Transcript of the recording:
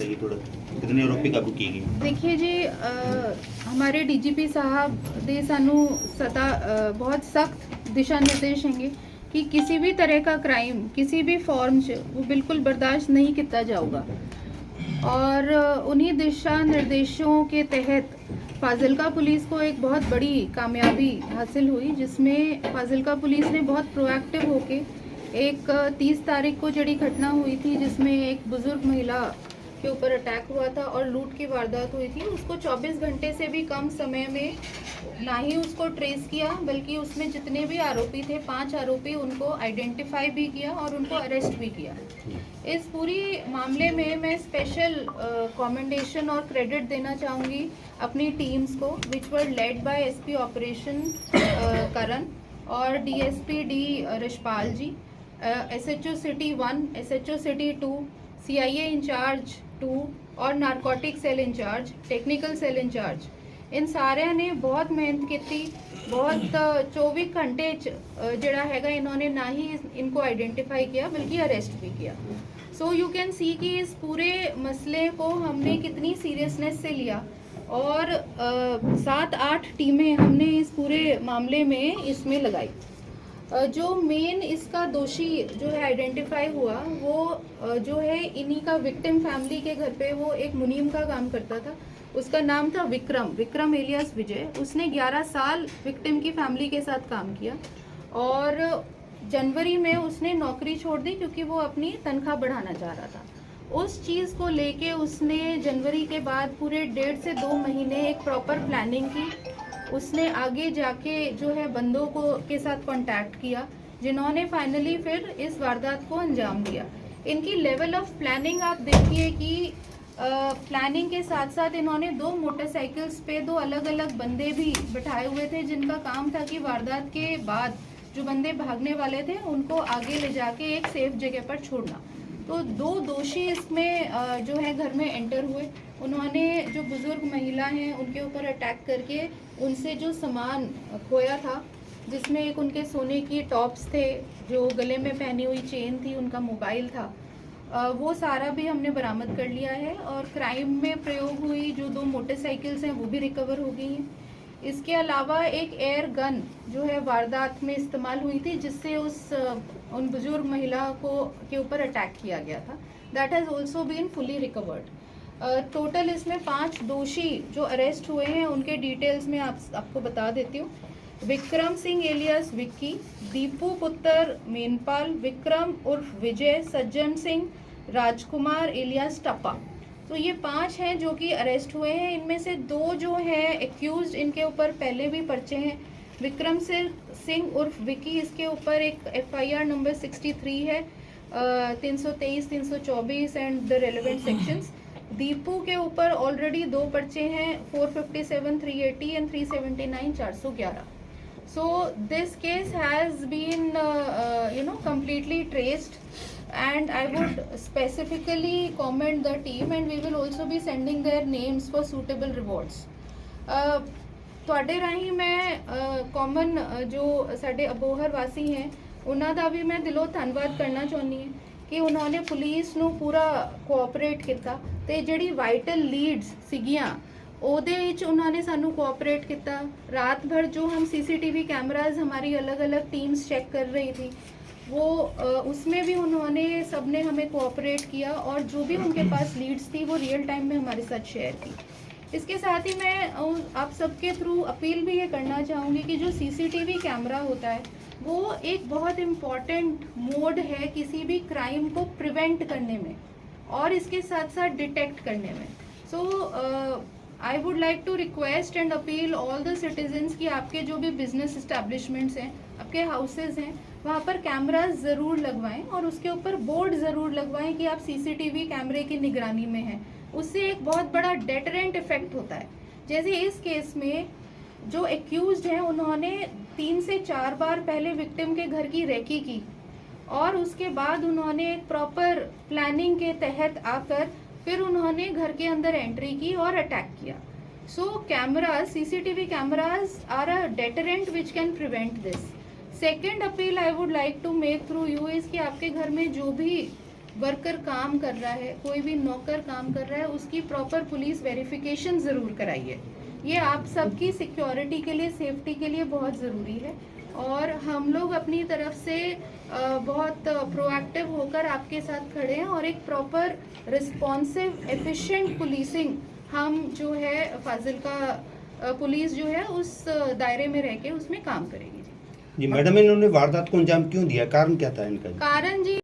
जाएगी थोड़ा, कितने आरोपी काबू किए गए? देखिए जी, हमारे डीजीपी साहब दे सानू बहुत सख्त दिशा निर्देश हैंगे कि किसी भी तरह का क्राइम किसी भी फॉर्म च वो बिल्कुल बर्दाश्त नहीं किया जाऊगा। और उन्हीं दिशा निर्देशों के तहत फाजिलका पुलिस को एक बहुत बड़ी कामयाबी हासिल हुई, जिसमें फाजिलका पुलिस ने बहुत प्रोएक्टिव होके एक 30 तारीख को जड़ी घटना हुई थी जिसमें एक बुजुर्ग महिला के ऊपर अटैक हुआ था और लूट की वारदात हुई थी, उसको 24 घंटे से भी कम समय में ना ही उसको ट्रेस किया, बल्कि उसमें जितने भी आरोपी थे 5 आरोपी उनको आइडेंटिफाई भी किया और उनको अरेस्ट भी किया। इस पूरी मामले में मैं स्पेशल कमेंडेशन और क्रेडिट देना चाहूँगी अपनी टीम्स को, which were led by SP operation Karan और DSP D Rishpal ji, SHO city 1, SHO city 2, CIA incharge 2 और narcotic cell incharge, technical cell incharge, इन सारे ने बहुत मेहनत की थी। बहुत 24 घंटे जड़ा हैगा इन्होंने ना ही इनको आइडेंटिफाई किया बल्कि अरेस्ट भी किया। सो यू कैन सी कि इस पूरे मसले को हमने कितनी सीरियसनेस से लिया और 7-8 टीमें हमने इस पूरे मामले में इसमें लगाई। जो मेन इसका दोषी जो है आइडेंटिफाई हुआ वो जो है इन्हीं का विक्टिम फैमिली के घर पे वो एक मुनीम का काम करता था, उसका नाम था विक्रम एलियास विजय। उसने 11 साल विक्टिम की फैमिली के साथ काम किया और जनवरी में उसने नौकरी छोड़ दी क्योंकि वो अपनी तनख्वाह बढ़ाना चाह रहा था। उस चीज़ को लेके उसने जनवरी के बाद पूरे 1.5 से 2 महीने एक प्रॉपर प्लानिंग की। उसने आगे जाके जो है बंदों को के साथ कांटेक्ट किया जिन्होंने फाइनली फिर इस वारदात को अंजाम दिया। इनकी लेवल ऑफ प्लानिंग आप देखिए कि प्लानिंग के साथ साथ इन्होंने 2 मोटरसाइकिल्स पे 2 अलग अलग बंदे भी बिठाए हुए थे जिनका काम था कि वारदात के बाद जो बंदे भागने वाले थे उनको आगे ले जाके एक सेफ जगह पर छोड़ना। तो 2 दोषी इसमें जो है घर में एंटर हुए। उन्होंने जो बुजुर्ग महिला हैं उनके ऊपर अटैक करके उनसे जो सामान खोया था, जिसमें एक उनके सोने की टॉप्स थे, जो गले में पहनी हुई चेन थी, उनका मोबाइल था, वो सारा भी हमने बरामद कर लिया है। और क्राइम में प्रयोग हुई जो 2 मोटरसाइकिल्स हैं वो भी रिकवर हो गई हैं। इसके अलावा एक एयर गन जो है वारदात में इस्तेमाल हुई थी जिससे उन बुजुर्ग महिला को के ऊपर अटैक किया गया था, that has also been fully recovered. Total इसमें 5 दोषी जो अरेस्ट हुए हैं उनके डिटेल्स में आपको बता देती हूँ। विक्रम सिंह एलियास विक्की, दीपू पुत्र मेनपाल, विक्रम उर्फ विजय, सज्जन सिंह, राजकुमार एलियास टप्पा। तो ये 5 हैं जो कि अरेस्ट हुए हैं। इनमें से 2 जो हैं एक्यूज्ड, इनके ऊपर पहले भी पर्चे हैं। विक्रम सिंह उर्फ विकी, इसके ऊपर एक एफआईआर नंबर 63 है, 323, 324 and the relevant sections. Deepu के ऊपर ऑलरेडी 2 पर्चे हैं, 457, 380 and 379, 411। So this case has been completely traced, and I would specifically commend the team, and we will also be sending their names for suitable rewards. ਤੁਹਾਡੇ ਰਾਹੀਂ ਮੈਂ common ਜੋ ਸਾਡੇ ਅਬੋਹਰ ਵਾਸੀ हैं ਉਹਨਾਂ ਦਾ ਵੀ ਮੈਂ ਦਿਲੋਂ ਧੰਨਵਾਦ ਕਰਨਾ ਚਾਹੁੰਦੀ ਹਾਂ ਕਿ ਉਹਨਾਂ ਨੇ ਪੁਲਿਸ ਨੂੰ ਪੂਰਾ ਕੋਆਪਰੇਟ ਕੀਤਾ ਤੇ ਜਿਹੜੀ ਵਾਈਟਲ ਲੀਡਸ ਸੀਗੀਆਂ ਉਹਦੇ ਵਿੱਚ ਉਹਨਾਂ ਨੇ ਸਾਨੂੰ कोऑपरेट किया। रात भर जो हम सीसीटीवी कैमराज हमारी अलग अलग टीम्स चेक कर रही थी वो उसमें भी उन्होंने सब ने हमें कोऑपरेट किया और जो भी उनके पास लीड्स थी वो रियल टाइम में हमारे साथ शेयर की। इसके साथ ही मैं आप सबके थ्रू अपील भी ये करना चाहूँगी कि जो सीसीटीवी कैमरा होता है वो एक बहुत इम्पॉर्टेंट मोड है किसी भी क्राइम को प्रिवेंट करने में और इसके साथ साथ डिटेक्ट करने में। So I would like to request and appeal all the citizens कि आपके जो भी बिजनेस इस्टेब्लिशमेंट्स हैं, आपके हाउसेज हैं, वहाँ पर कैमराज ज़रूर लगवाएं और उसके ऊपर बोर्ड ज़रूर लगवाएं कि आप सीसीटीवी कैमरे की निगरानी में हैं। उससे एक बहुत बड़ा डेटरेंट इफेक्ट होता है। जैसे इस केस में जो एक्यूज्ड हैं उन्होंने 3 से 4 बार पहले विक्टिम के घर की रेकी की और उसके बाद उन्होंने एक प्रॉपर प्लानिंग के तहत आकर फिर उन्होंने घर के अंदर एंट्री की और अटैक किया। So cameras, CCTV cameras are a deterrent which can prevent this. Second appeal I would like to make through you is कि आपके घर में जो भी वर्कर काम कर रहा है, कोई भी नौकर काम कर रहा है, उसकी प्रॉपर पुलिस वेरिफिकेशन ज़रूर कराइए। ये आप सबकी सिक्योरिटी के लिए, सेफ्टी के लिए बहुत ज़रूरी है। और हम लोग अपनी तरफ से बहुत प्रोएक्टिव होकर आपके साथ खड़े हैं और एक प्रॉपर रिस्पॉन्सिव एफिशिएंट पुलिसिंग हम जो है फाजिल्का पुलिस जो है उस दायरे में रह के उसमें काम करेगी। जी मैडम, इन्होंने वारदात को अंजाम क्यों दिया, कारण क्या था इनका? कारण जी